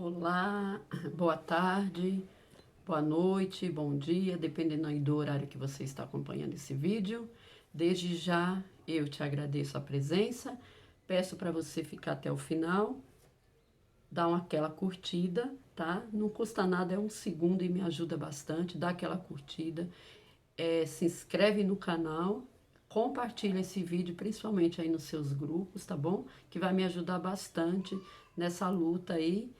Olá, boa tarde, boa noite, bom dia, dependendo aí do horário que você está acompanhando esse vídeo. Desde já eu te agradeço a presença, peço para você ficar até o final, dar aquela curtida, tá? Não custa nada, é um segundo e me ajuda bastante, dá aquela curtida, se inscreve no canal, compartilha esse vídeo, principalmente aí nos seus grupos, tá bom? Que vai me ajudar bastante nessa luta aí,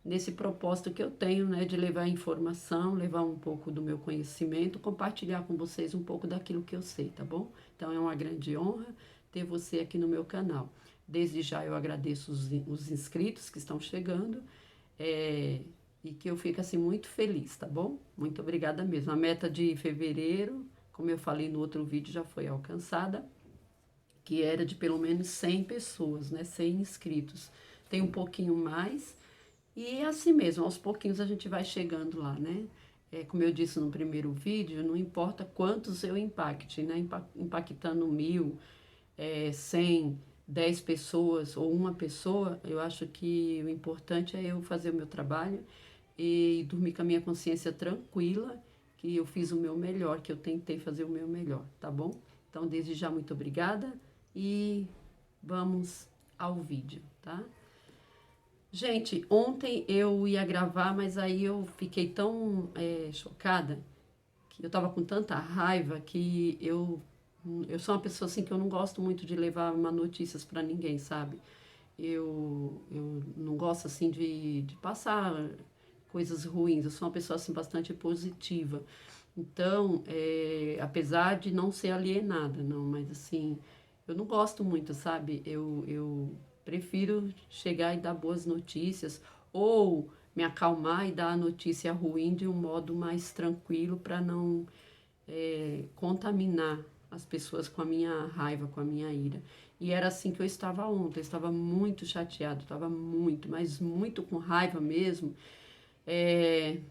nesse propósito que eu tenho, né, de levar informação, levar um pouco do meu conhecimento, compartilhar com vocês um pouco daquilo que eu sei, tá bom? Então é uma grande honra ter você aqui no meu canal. Desde já eu agradeço os inscritos que estão chegando, é, e que eu fico assim muito feliz, tá bom? Muito obrigada mesmo. A meta de fevereiro, como eu falei no outro vídeo, já foi alcançada, que era de pelo menos 100 pessoas, né? 100 inscritos. Tem um pouquinho mais, e é assim mesmo, aos pouquinhos a gente vai chegando lá, né? Como eu disse no primeiro vídeo, não importa quantos eu impacte, né? Impactando 1.000, 100, 10 pessoas ou uma pessoa, eu acho que o importante é eu fazer o meu trabalho e dormir com a minha consciência tranquila, que eu fiz o meu melhor, que eu tentei fazer o meu melhor, tá bom? Então, desde já, muito obrigada e vamos ao vídeo, tá? Gente, ontem eu ia gravar, mas aí eu fiquei tão chocada, que eu tava com tanta raiva que eu sou uma pessoa assim que eu não gosto muito de levar má notícias para ninguém, sabe? Eu não gosto assim de passar coisas ruins, eu sou uma pessoa assim bastante positiva. Então, apesar de não ser alienada, não, mas assim, eu não gosto muito, sabe? Eu prefiro chegar e dar boas notícias ou me acalmar e dar a notícia ruim de um modo mais tranquilo para não contaminar as pessoas com a minha raiva, com a minha ira. E era assim que eu estava ontem, eu estava muito chateado, estava muito, mas muito com raiva mesmo,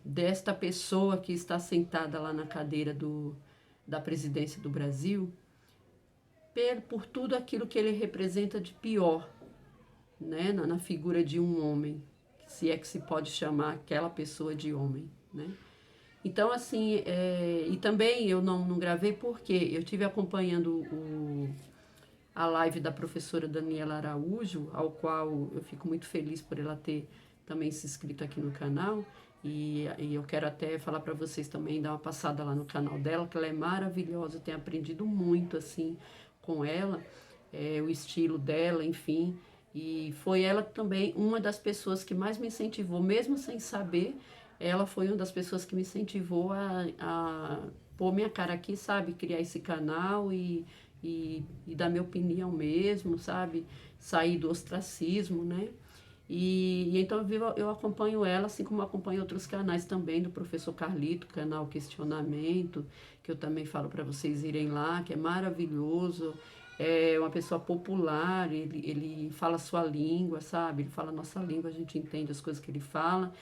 desta pessoa que está sentada lá na cadeira da presidência do Brasil, por tudo aquilo que ele representa de pior, né, na figura de um homem, se é que se pode chamar aquela pessoa de homem, né? Então, assim, e também eu não gravei porque eu tive acompanhando a live da professora Daniela Araújo, ao qual eu fico muito feliz por ela ter também se inscrito aqui no canal. E eu quero até falar para vocês também, dar uma passada lá no canal dela, que ela é maravilhosa, eu tenho aprendido muito, assim, com ela, o estilo dela, enfim. E foi ela também uma das pessoas que mais me incentivou, mesmo sem saber, ela foi uma das pessoas que me incentivou a pôr minha cara aqui, sabe? Criar esse canal e dar minha opinião mesmo, sabe? Sair do ostracismo, né? E então eu acompanho ela, assim como acompanho outros canais também, do professor Carlito, canal Questionamento, que eu também falo para vocês irem lá, que é maravilhoso. É uma pessoa popular, ele fala a sua língua, sabe? Ele fala a nossa língua, a gente entende as coisas que ele fala,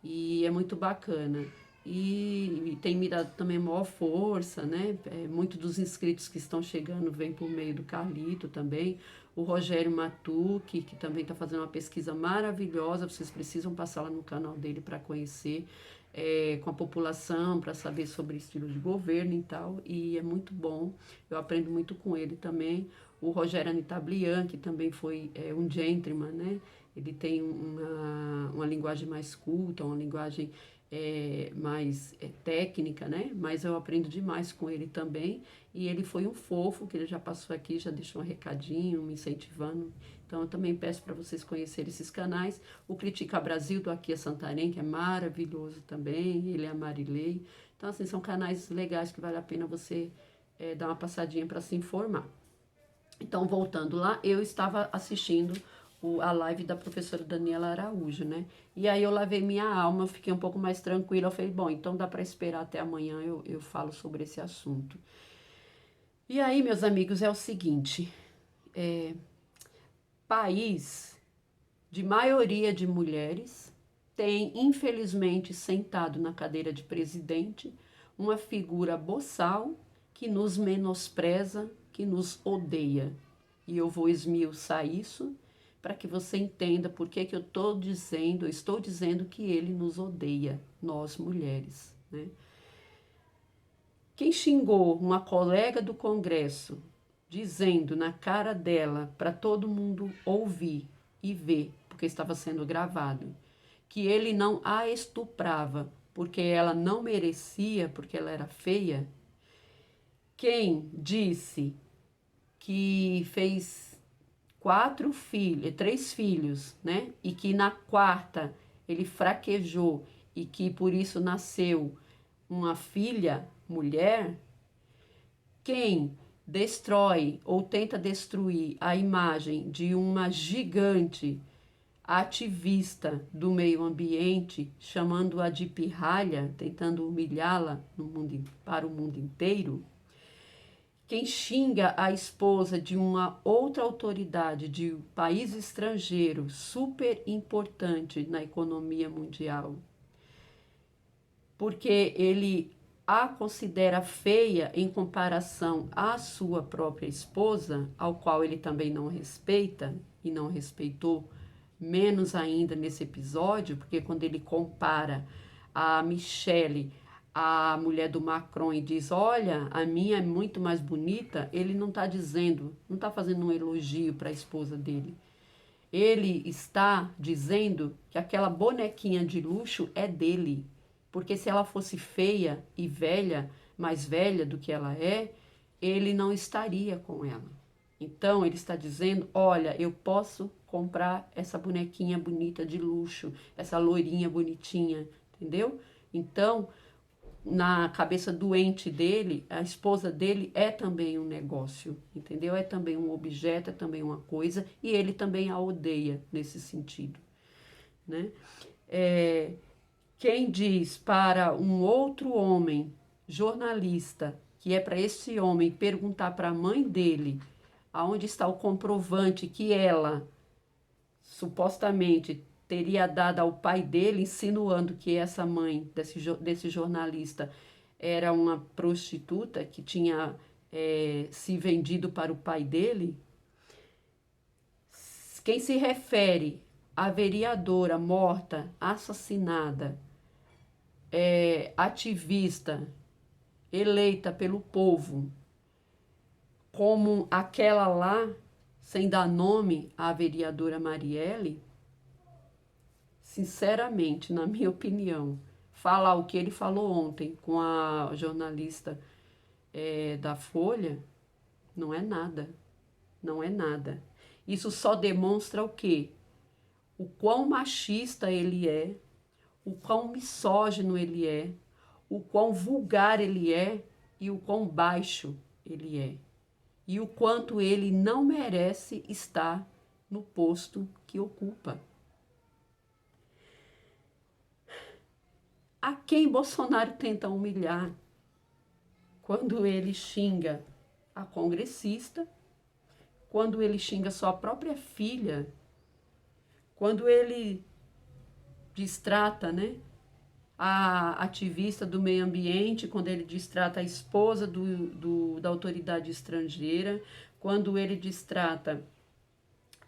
e é muito bacana. E tem me dado também maior força, né? Muito dos inscritos que estão chegando vem por meio do Carlito também. O Rogério Matucci, que também está fazendo uma pesquisa maravilhosa, vocês precisam passar lá no canal dele para conhecer, com a população, para saber sobre estilo de governo e tal, e é muito bom, eu aprendo muito com ele também. O Rogério Anitablian, que também foi um gentleman, né? Ele tem uma linguagem mais culta, uma linguagem mais técnica, né? Mas eu aprendo demais com ele também. E ele foi um fofo, que ele já passou aqui, já deixou um recadinho, me incentivando. Então eu também peço para vocês conhecerem esses canais. O Critica Brasil, do Aqui a Santarém, que é maravilhoso também. Ele é a Marilei. Então, assim, são canais legais que vale a pena você dar uma passadinha para se informar. Então, voltando lá, eu estava assistindo a live da professora Daniela Araújo, né? E aí eu lavei minha alma, eu fiquei um pouco mais tranquila. Eu falei, bom, então dá para esperar até amanhã, eu falo sobre esse assunto. E aí, meus amigos, é o seguinte: país de maioria de mulheres tem, infelizmente, sentado na cadeira de presidente, uma figura boçal que nos menospreza, que nos odeia. E eu vou esmiuçar isso, para que você entenda por que que eu estou dizendo que ele nos odeia, nós mulheres, né? Quem xingou uma colega do Congresso, dizendo na cara dela, para todo mundo ouvir e ver, porque estava sendo gravado, que ele não a estuprava porque ela não merecia, porque ela era feia. Quem disse que fez três filhos, né? E que na quarta ele fraquejou e que por isso nasceu uma filha mulher. Quem destrói ou tenta destruir a imagem de uma gigante ativista do meio ambiente, chamando-a de pirralha, tentando humilhá-la para o mundo inteiro, quem xinga a esposa de uma outra autoridade de um país estrangeiro super importante na economia mundial, porque ele a considera feia em comparação à sua própria esposa, ao qual ele também não respeita e não respeitou, menos ainda nesse episódio, porque quando ele compara a Michelle, a mulher do Macron, e diz: olha, a minha é muito mais bonita, ele não está dizendo, não está fazendo um elogio para a esposa dele. Ele está dizendo que aquela bonequinha de luxo é dele. Porque se ela fosse feia e velha, mais velha do que ela é, ele não estaria com ela. Então ele está dizendo: olha, eu posso comprar essa bonequinha bonita de luxo, essa loirinha bonitinha, entendeu? Então, na cabeça doente dele, a esposa dele é também um negócio, entendeu? É também um objeto, é também uma coisa, e ele também a odeia nesse sentido, né? Quem diz para um outro homem, jornalista, que é para esse homem perguntar para a mãe dele aonde está o comprovante que ela supostamente teria dado ao pai dele, insinuando que essa mãe desse jornalista era uma prostituta que tinha se vendido para o pai dele. Quem se refere à vereadora morta, assassinada, ativista, eleita pelo povo, como aquela lá, sem dar nome à vereadora Marielle, sinceramente, na minha opinião, falar o que ele falou ontem com a jornalista da Folha, não é nada. Não é nada. Isso só demonstra o quê? O quão machista ele é, o quão misógino ele é, o quão vulgar ele é e o quão baixo ele é. E o quanto ele não merece estar no posto que ocupa. A quem Bolsonaro tenta humilhar quando ele xinga a congressista, quando ele xinga sua própria filha, quando ele distrata, né, a ativista do meio ambiente, quando ele distrata a esposa da autoridade estrangeira, quando ele distrata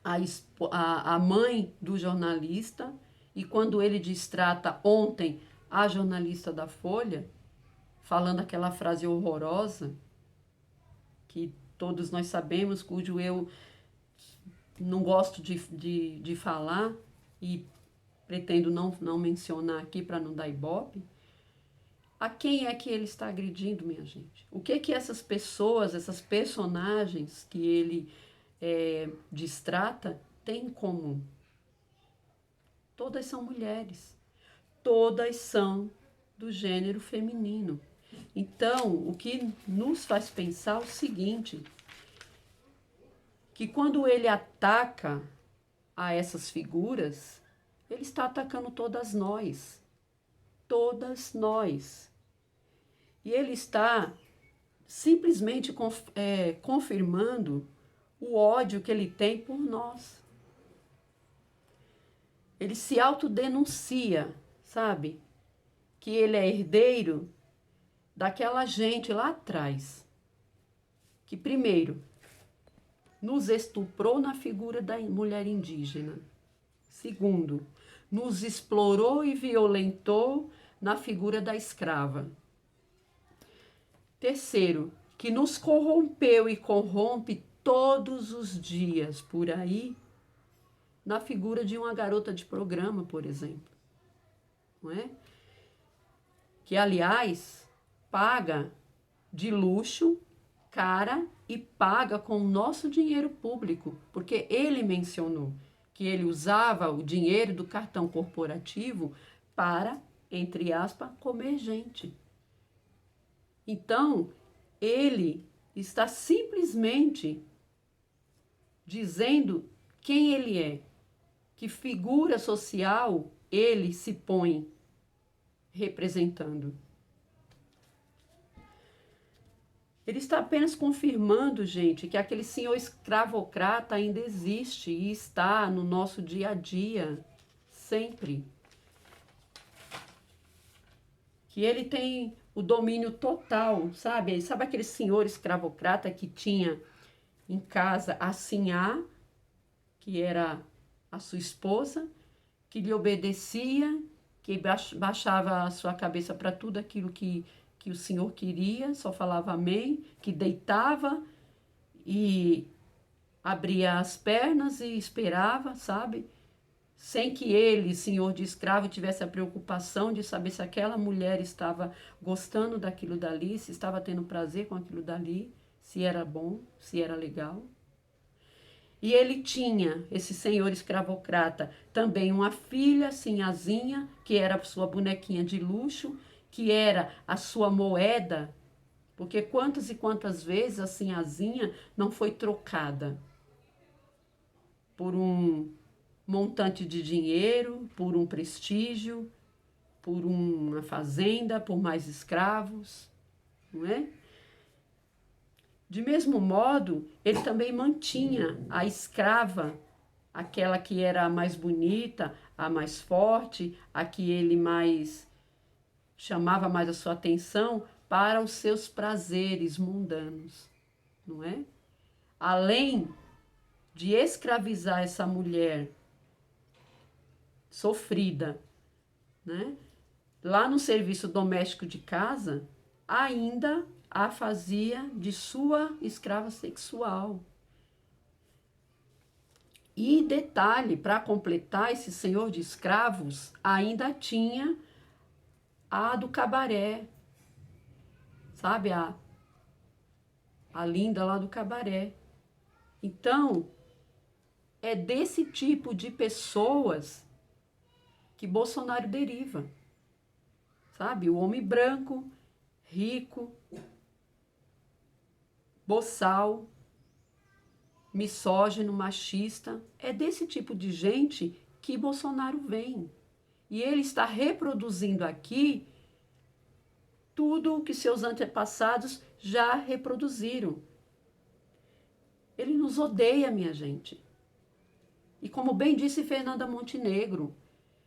a mãe do jornalista e quando ele distrata ontem a jornalista da Folha, falando aquela frase horrorosa que todos nós sabemos, cujo eu não gosto de falar e pretendo não mencionar aqui para não dar ibope. A quem é que ele está agredindo, minha gente? O que essas pessoas, essas personagens que ele distrata têm em comum? Todas são mulheres. Todas são do gênero feminino. Então, o que nos faz pensar é o seguinte, que quando ele ataca a essas figuras, ele está atacando todas nós. Todas nós. E ele está simplesmente confirmando o ódio que ele tem por nós. Ele se autodenuncia, sabe? Que ele é herdeiro daquela gente lá atrás. Que primeiro nos estuprou na figura da mulher indígena. Segundo, nos explorou e violentou na figura da escrava. Terceiro, que nos corrompeu e corrompe todos os dias por aí, na figura de uma garota de programa, por exemplo. Não é? Que, aliás, paga de luxo, cara, e paga com o nosso dinheiro público, porque ele mencionou que ele usava o dinheiro do cartão corporativo para, entre aspas, comer gente. Então, ele está simplesmente dizendo quem ele é, que figura social ele se põe representando. Ele está apenas confirmando, gente, que aquele senhor escravocrata ainda existe e está no nosso dia a dia, sempre. Que ele tem o domínio total, sabe? Sabe aquele senhor escravocrata que tinha em casa a sinhá, que era a sua esposa, que lhe obedecia, que baixava a sua cabeça para tudo aquilo que o Senhor queria, só falava amém, que deitava e abria as pernas e esperava, sabe? Sem que ele, senhor de escravo, tivesse a preocupação de saber se aquela mulher estava gostando daquilo dali, se estava tendo prazer com aquilo dali, se era bom, se era legal. E ele tinha, esse senhor escravocrata, também uma filha, sinhazinha, que era a sua bonequinha de luxo, que era a sua moeda, porque quantas e quantas vezes a sinhazinha não foi trocada por um montante de dinheiro, por um prestígio, por uma fazenda, por mais escravos, não é? De mesmo modo, ele também mantinha a escrava, aquela que era a mais bonita, a mais forte, a que ele mais chamava mais a sua atenção para os seus prazeres mundanos, não é? Além de escravizar essa mulher sofrida, né? Lá no serviço doméstico de casa, ainda a fazia de sua escrava sexual. E detalhe, para completar, esse senhor de escravos ainda tinha a do cabaré, sabe? A linda lá do cabaré. Então, é desse tipo de pessoas que Bolsonaro deriva, sabe? O homem branco, rico, boçal, misógino, machista, é desse tipo de gente que Bolsonaro vem. E ele está reproduzindo aqui tudo o que seus antepassados já reproduziram. Ele nos odeia, minha gente. E como bem disse Fernanda Montenegro,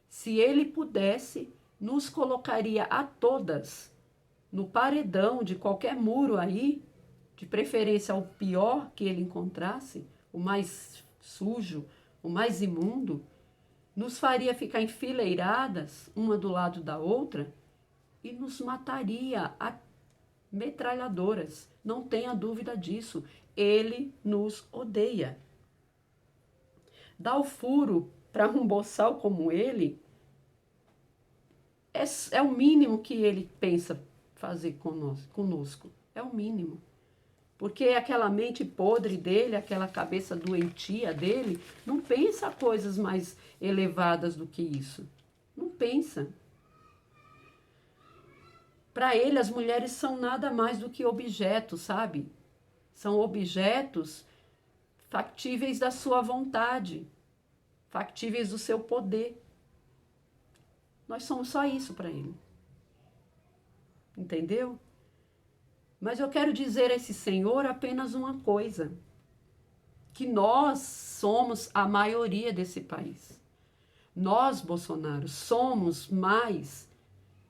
se ele pudesse, nos colocaria a todas no paredão de qualquer muro aí, de preferência ao pior que ele encontrasse, o mais sujo, o mais imundo, nos faria ficar enfileiradas, uma do lado da outra, e nos mataria a metralhadoras. Não tenha dúvida disso. Ele nos odeia. Dar o furo para um boçal como ele é o mínimo que ele pensa fazer conosco. É o mínimo. Porque aquela mente podre dele, aquela cabeça doentia dele, não pensa coisas mais elevadas do que isso. Não pensa. Para ele, as mulheres são nada mais do que objetos, sabe? São objetos factíveis da sua vontade, factíveis do seu poder. Nós somos só isso para ele. Entendeu? Mas eu quero dizer a esse senhor apenas uma coisa, que nós somos a maioria desse país. Nós, Bolsonaro, somos mais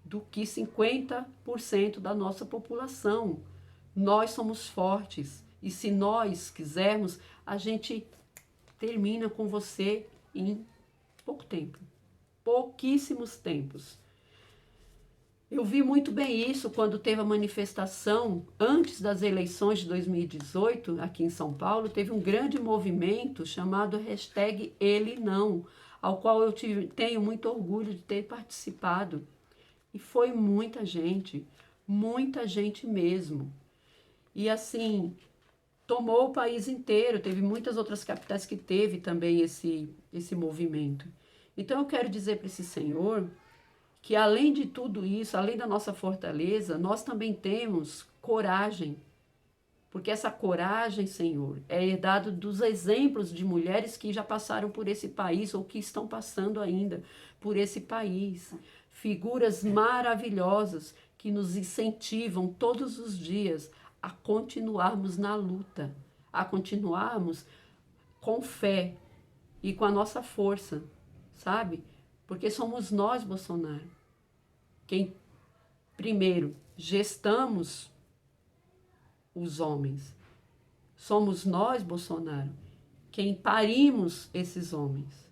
do que 50% da nossa população. Nós somos fortes E se nós quisermos, a gente termina com você em pouco tempo, pouquíssimos tempos. Eu vi muito bem isso quando teve a manifestação antes das eleições de 2018, aqui em São Paulo, teve um grande movimento chamado #EleNão, ao qual eu tenho muito orgulho de ter participado. E foi muita gente mesmo. E assim, tomou o país inteiro, teve muitas outras capitais que teve também esse movimento. Então eu quero dizer para esse senhor que além de tudo isso, além da nossa fortaleza, nós também temos coragem. Porque essa coragem, Senhor, é herdada dos exemplos de mulheres que já passaram por esse país ou que estão passando ainda por esse país. Figuras maravilhosas que nos incentivam todos os dias a continuarmos na luta, a continuarmos com fé e com a nossa força, sabe? Porque somos nós, Bolsonaro, quem primeiro gestamos os homens. Somos nós, Bolsonaro, quem parimos esses homens.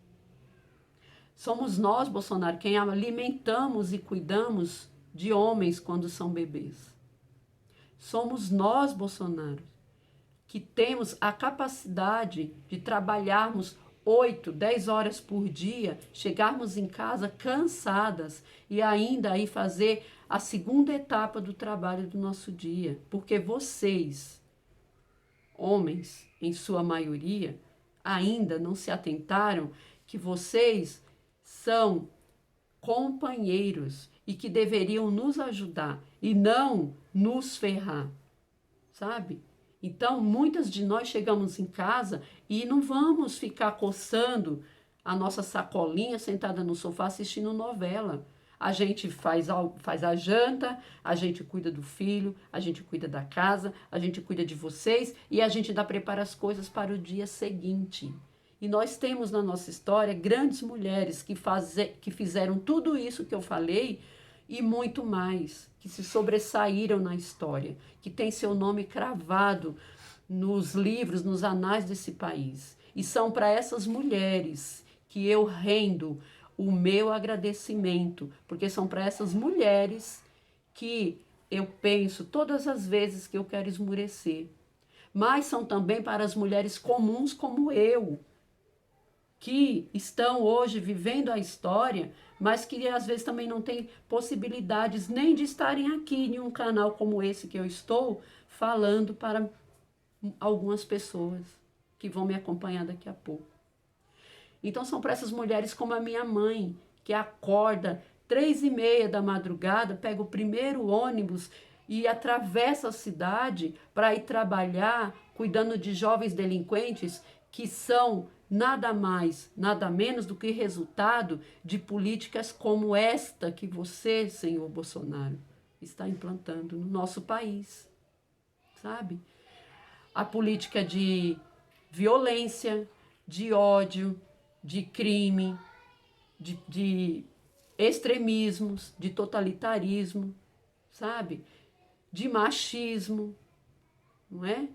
Somos nós, Bolsonaro, quem alimentamos e cuidamos de homens quando são bebês. Somos nós, Bolsonaro, que temos a capacidade de trabalharmos 8, 10 horas por dia, chegarmos em casa cansadas e ainda aí fazer a segunda etapa do trabalho do nosso dia. Porque vocês, homens, em sua maioria, ainda não se atentaram que vocês são companheiros e que deveriam nos ajudar e não nos ferrar, sabe? Então, muitas de nós chegamos em casa e não vamos ficar coçando a nossa sacolinha sentada no sofá assistindo novela. A gente faz a janta, a gente cuida do filho, a gente cuida da casa, a gente cuida de vocês e a gente ainda prepara as coisas para o dia seguinte. E nós temos na nossa história grandes mulheres que fizeram tudo isso que eu falei e muito mais, que se sobressaíram na história, que tem seu nome cravado nos livros, nos anais desse país. E são para essas mulheres que eu rendo o meu agradecimento, porque são para essas mulheres que eu penso todas as vezes que eu quero esmurecer. Mas são também para as mulheres comuns como eu, que estão hoje vivendo a história, mas que às vezes também não têm possibilidades nem de estarem aqui em um canal como esse que eu estou falando para algumas pessoas que vão me acompanhar daqui a pouco. Então são para essas mulheres como a minha mãe, que acorda 3h30 da madrugada, pega o primeiro ônibus e atravessa a cidade para ir trabalhar, cuidando de jovens delinquentes que são nada mais, nada menos do que resultado de políticas como esta que você, senhor Bolsonaro, está implantando no nosso país, sabe? A política de violência, de ódio, de crime, de extremismos, de totalitarismo, sabe? De machismo, não é?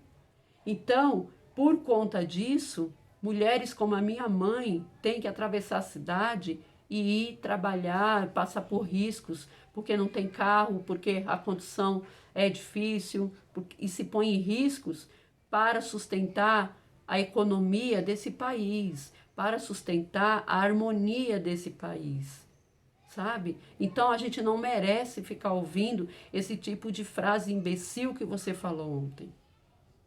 Então, por conta disso, mulheres como a minha mãe têm que atravessar a cidade e ir trabalhar, passar por riscos, porque não tem carro, porque a condução é difícil, e se põe em riscos para sustentar a economia desse país, para sustentar a harmonia desse país, sabe? Então a gente não merece ficar ouvindo esse tipo de frase imbecil que você falou ontem.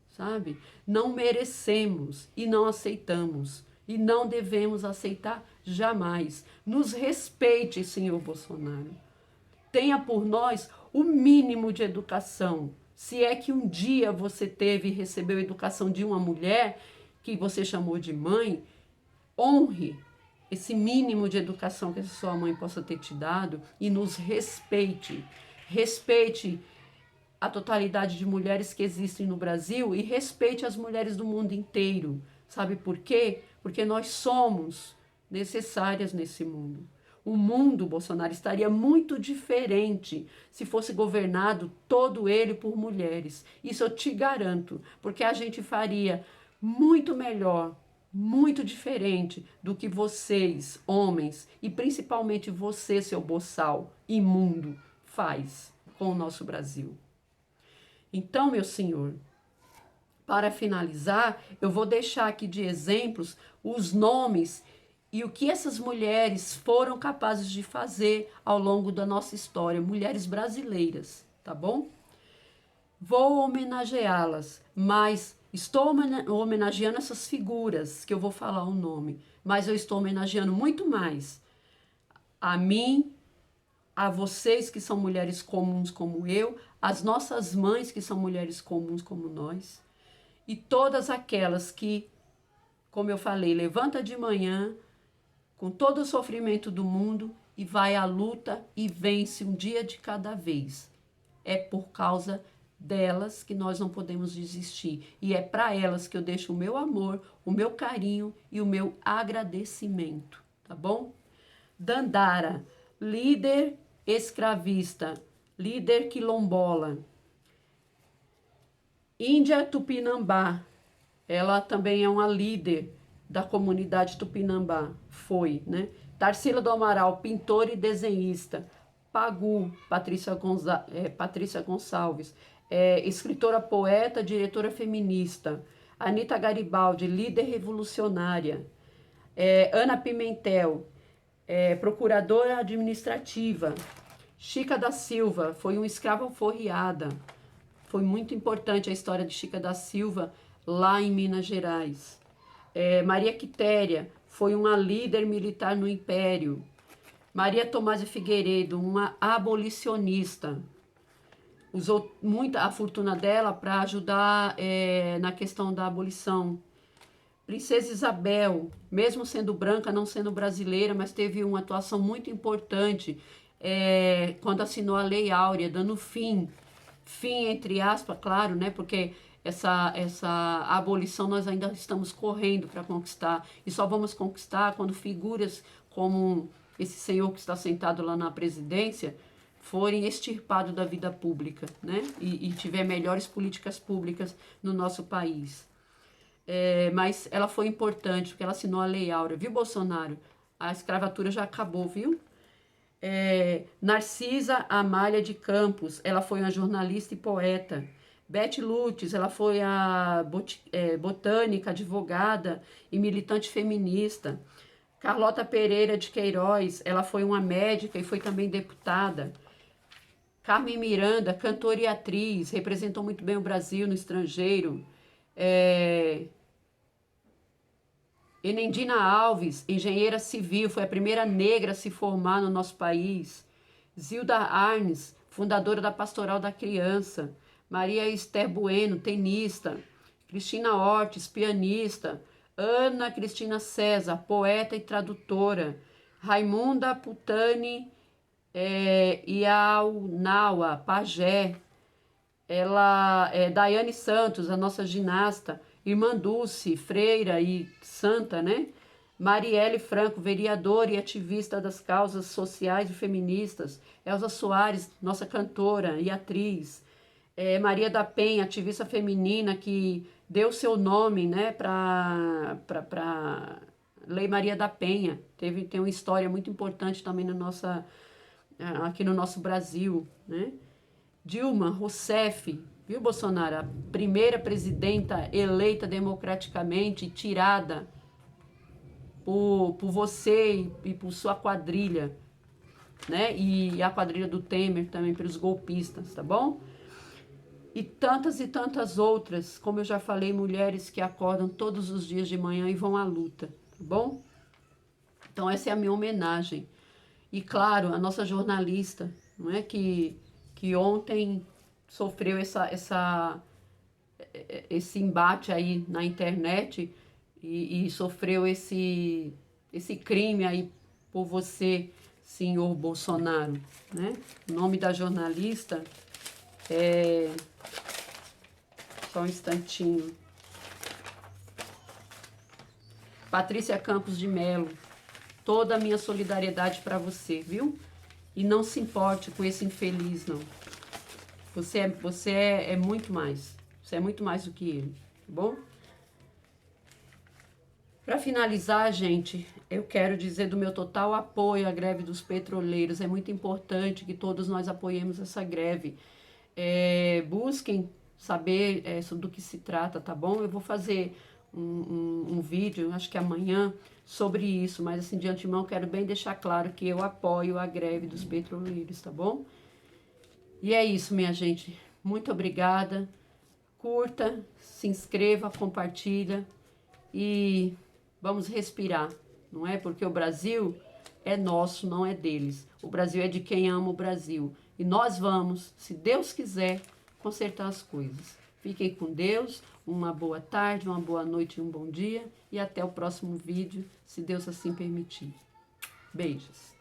Sabe? Não merecemos e não aceitamos e não devemos aceitar jamais. Nos respeite, senhor Bolsonaro. Tenha por nós o mínimo de educação. Se é que um dia você teve e recebeu educação de uma mulher que você chamou de mãe, honre esse mínimo de educação que essa sua mãe possa ter te dado e nos respeite. Respeite a totalidade de mulheres que existem no Brasil e respeite as mulheres do mundo inteiro. Sabe por quê? Porque nós somos necessárias nesse mundo. O mundo, Bolsonaro, estaria muito diferente se fosse governado todo ele por mulheres. Isso eu te garanto, porque a gente faria muito melhor, muito diferente do que vocês, homens, e principalmente você, seu boçal imundo, faz com o nosso Brasil. Então, meu senhor, para finalizar, eu vou deixar aqui de exemplos os nomes e o que essas mulheres foram capazes de fazer ao longo da nossa história, mulheres brasileiras, tá bom? Vou homenageá-las, mas estou homenageando essas figuras que eu vou falar o nome, mas eu estou homenageando muito mais a mim, a vocês que são mulheres comuns como eu, as nossas mães que são mulheres comuns como nós, e todas aquelas que, como eu falei, levanta de manhã com todo o sofrimento do mundo e vai à luta e vence um dia de cada vez. É por causa delas que nós não podemos desistir. E é para elas que eu deixo o meu amor, o meu carinho e o meu agradecimento, tá bom? Dandara, líder escravista, líder quilombola. Índia Tupinambá, ela também é uma líder da comunidade Tupinambá, foi, né? Tarsila do Amaral, pintora e desenhista. Pagu, Patrícia Gonçalves, escritora, poeta, diretora feminista. Anita Garibaldi, líder revolucionária. Ana Pimentel, procuradora administrativa. Chica da Silva, foi uma escrava alforriada. Foi muito importante a história de Chica da Silva lá em Minas Gerais. Maria Quitéria foi uma líder militar no Império. Maria Tomás de Figueiredo, uma abolicionista. Usou muito a fortuna dela para ajudar na questão da abolição. Princesa Isabel, mesmo sendo branca, não sendo brasileira, mas teve uma atuação muito importante quando assinou a Lei Áurea, dando fim entre aspas, claro, né? Porque essa abolição nós ainda estamos correndo para conquistar. E só vamos conquistar quando figuras como esse senhor que está sentado lá na presidência forem extirpados da vida pública, né? E tiver melhores políticas públicas no nosso país. Mas ela foi importante, porque ela assinou a Lei Áurea, viu, Bolsonaro? A escravatura já acabou, viu? Narcisa Amália de Campos, ela foi uma jornalista e poeta. Beth Lutz, ela foi a botânica, advogada e militante feminista. Carlota Pereira de Queiroz, ela foi uma médica e foi também deputada. Carmen Miranda, cantora e atriz, representou muito bem o Brasil no estrangeiro. Enendina Alves, engenheira civil, foi a primeira negra a se formar no nosso país. Zilda Arnes, fundadora da Pastoral da Criança. Maria Esther Bueno, tenista. Cristina Ortiz, pianista. Ana Cristina César, poeta e tradutora. Raimunda Putani Iaunaua, pajé. Ela é Daiane Santos, a nossa ginasta. Irmã Dulce, freira e santa, né? Marielle Franco, vereadora e ativista das causas sociais e feministas. Elza Soares, nossa cantora e atriz. Maria da Penha, ativista feminina que deu seu nome, né, para Lei Maria da Penha. Tem uma história muito importante também aqui no nosso Brasil, né? Dilma Rousseff, viu, Bolsonaro? A primeira presidenta eleita democraticamente, tirada por você e por sua quadrilha, né? E a quadrilha do Temer também, pelos golpistas, tá bom? E tantas outras, como eu já falei, mulheres que acordam todos os dias de manhã e vão à luta, tá bom? Então essa é a minha homenagem. E claro, a nossa jornalista, não é, que ontem sofreu esse embate aí na internet e sofreu esse crime aí por você, senhor Bolsonaro, né? O nome da jornalista é... Só um instantinho. Patrícia Campos de Mello, toda a minha solidariedade para você, viu? E não se importe com esse infeliz, não. Você é muito mais. Você é muito mais do que ele, tá bom? Para finalizar, gente, eu quero dizer do meu total apoio à greve dos petroleiros. É muito importante que todos nós apoiemos essa greve. Busquem saber do que se trata, tá bom? Eu vou fazer um vídeo, acho que amanhã, sobre isso, mas assim, de antemão, quero bem deixar claro que eu apoio a greve dos petroleiros, tá bom? E é isso, minha gente. Muito obrigada. Curta, se inscreva, compartilha e vamos respirar, não é? Porque o Brasil é nosso, não é deles. O Brasil é de quem ama o Brasil. E nós vamos, se Deus quiser, consertar as coisas. Fiquem com Deus, uma boa tarde, uma boa noite e um bom dia. E até o próximo vídeo, se Deus assim permitir. Beijos.